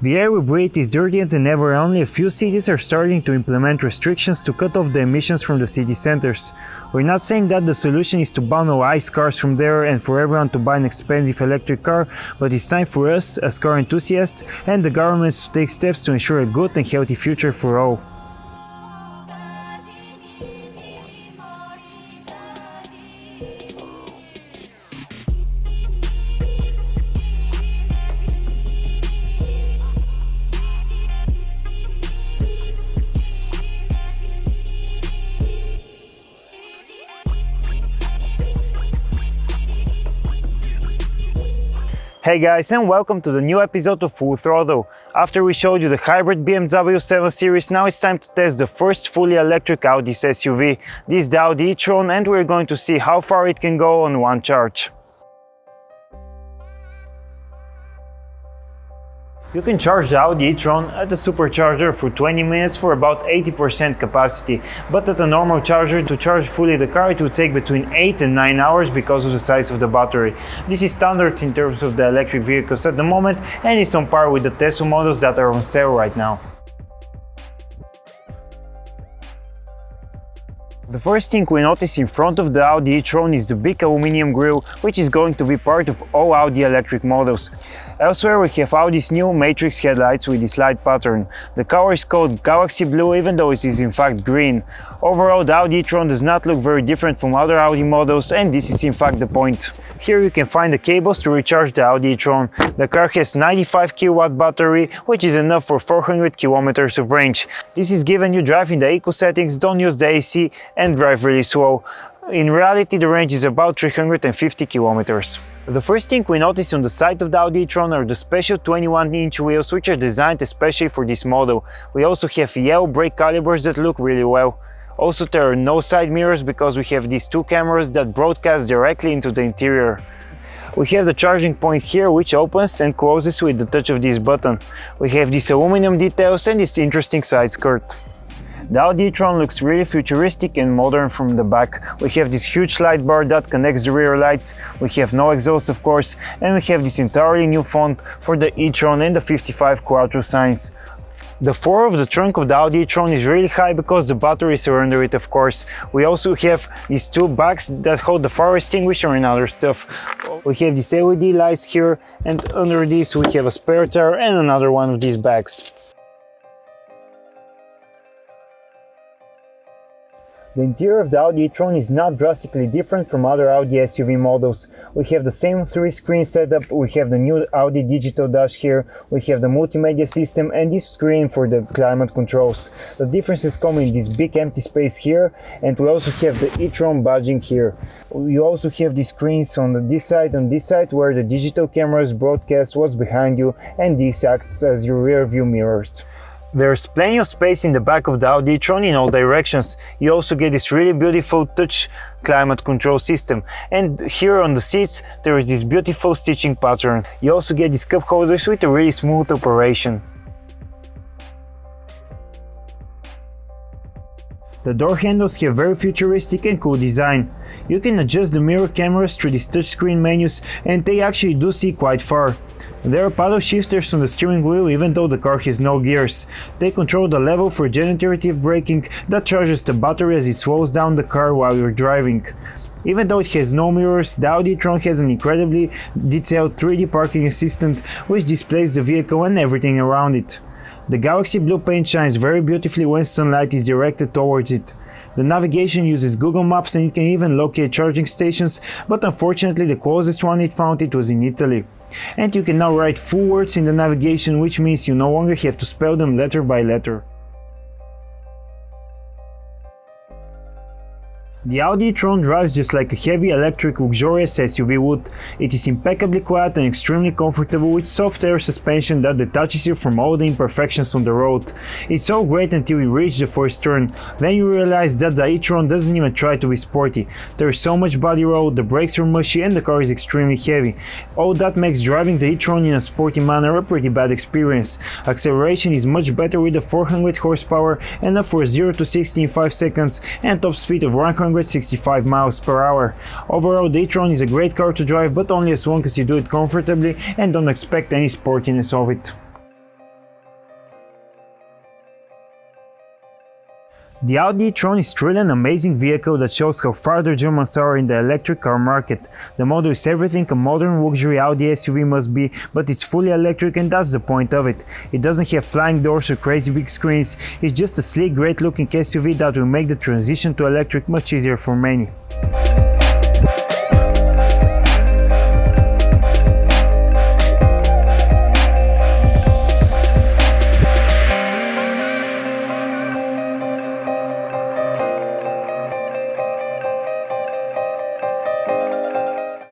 The air we breathe is dirtier than ever. Only a few cities are starting to implement restrictions to cut off the emissions from the city centers. We're not saying that the solution is to ban all ICE cars from there and for everyone to buy an expensive electric car, but it's time for us, as car enthusiasts, and the governments to take steps to ensure a good and healthy future for all. Hey guys, and welcome to the new episode of Full Throttle. After we showed you the hybrid BMW 7 Series, now it's time to test the first fully electric Audi SUV. This is the Audi E-tron, and we're going to see how far it can go on one charge. You can charge the Audi E-tron at the supercharger for 20 minutes for about 80% capacity, but at a normal charger to charge fully the car it would take between 8 and 9 hours because of the size of the battery. This is standard in terms of the electric vehicles at the moment and is on par with the Tesla models that are on sale right now. The first thing we notice in front of the Audi e-tron is the big aluminum grille, which is going to be part of all Audi electric models. Elsewhere we have Audi's new matrix headlights with this light pattern. The color is called Galaxy Blue, even though it is in fact green. Overall, the Audi e-tron does not look very different from other Audi models, and this is in fact the point. Here you can find the cables to recharge the Audi e-tron. The car has 95 kW battery, which is enough for 400 km of range. This is given you drive in the eco settings, don't use the AC, and drive really slow. In reality, the range is about 350 km. The first thing we notice on the side of the Audi e-tron are the special 21-inch wheels, which are designed especially for this model. We also have yellow brake calibers that look really well. Also, there are no side mirrors because we have these two cameras that broadcast directly into the interior. We have the charging point here, which opens and closes with the touch of this button. We have these aluminum details and this interesting side skirt. The Audi e-tron looks really futuristic and modern from the back. We have this huge light bar that connects the rear lights, we have no exhaust of course, and we have this entirely new font for the e-tron and the 55 Quattro signs. The floor of the trunk of the Audi e-tron is really high because the batteries are under it of course. We also have these two bags that hold the fire extinguisher and other stuff. We have these LED lights here, and under this we have a spare tire and another one of these bags. The interior of the Audi e-tron is not drastically different from other Audi SUV models. We have the same 3-screen setup, we have the new Audi digital dash here, we have the multimedia system and this screen for the climate controls. The differences come in this big empty space here, and we also have the e-tron badging here. You also have the screens on this side where the digital cameras broadcast what's behind you, and these acts as your rear view mirrors. There's plenty of space in the back of the Audi e-tron in all directions. You also get this really beautiful touch climate control system, and here on the seats there is this beautiful stitching pattern. You also get these cup holders with a really smooth operation. The door handles have very futuristic and cool design. You can adjust the mirror cameras through these touchscreen menus, and they actually do see quite far. There are paddle shifters on the steering wheel even though the car has no gears. They control the level for generative braking that charges the battery as it slows down the car while you're driving. Even though it has no mirrors, the Audi e-tron has an incredibly detailed 3D parking assistant which displays the vehicle and everything around it. The Galaxy Blue paint shines very beautifully when sunlight is directed towards it. The navigation uses Google Maps and it can even locate charging stations, but unfortunately the closest one it found was in Italy. And you can now write full words in the navigation, which means you no longer have to spell them letter by letter. The Audi e-tron drives just like a heavy electric luxurious SUV would. It is impeccably quiet and extremely comfortable with soft air suspension that detaches you from all the imperfections on the road. It's all great until you reach the first turn. Then you realize that the e-tron doesn't even try to be sporty. There is so much body roll, the brakes are mushy and the car is extremely heavy. All that makes driving the e-tron in a sporty manner a pretty bad experience. Acceleration is much better with the 400 horsepower, enough for 0 to 60 in 5 seconds, and top speed of 165 miles per hour. Overall, the e-tron is a great car to drive, but only as long as you do it comfortably and don't expect any sportiness of it. The Audi E-tron is truly an amazing vehicle that shows how far the Germans are in the electric car market. The model is everything a modern luxury Audi SUV must be, but it's fully electric and that's the point of it. It doesn't have flying doors or crazy big screens, it's just a sleek, great looking SUV that will make the transition to electric much easier for many.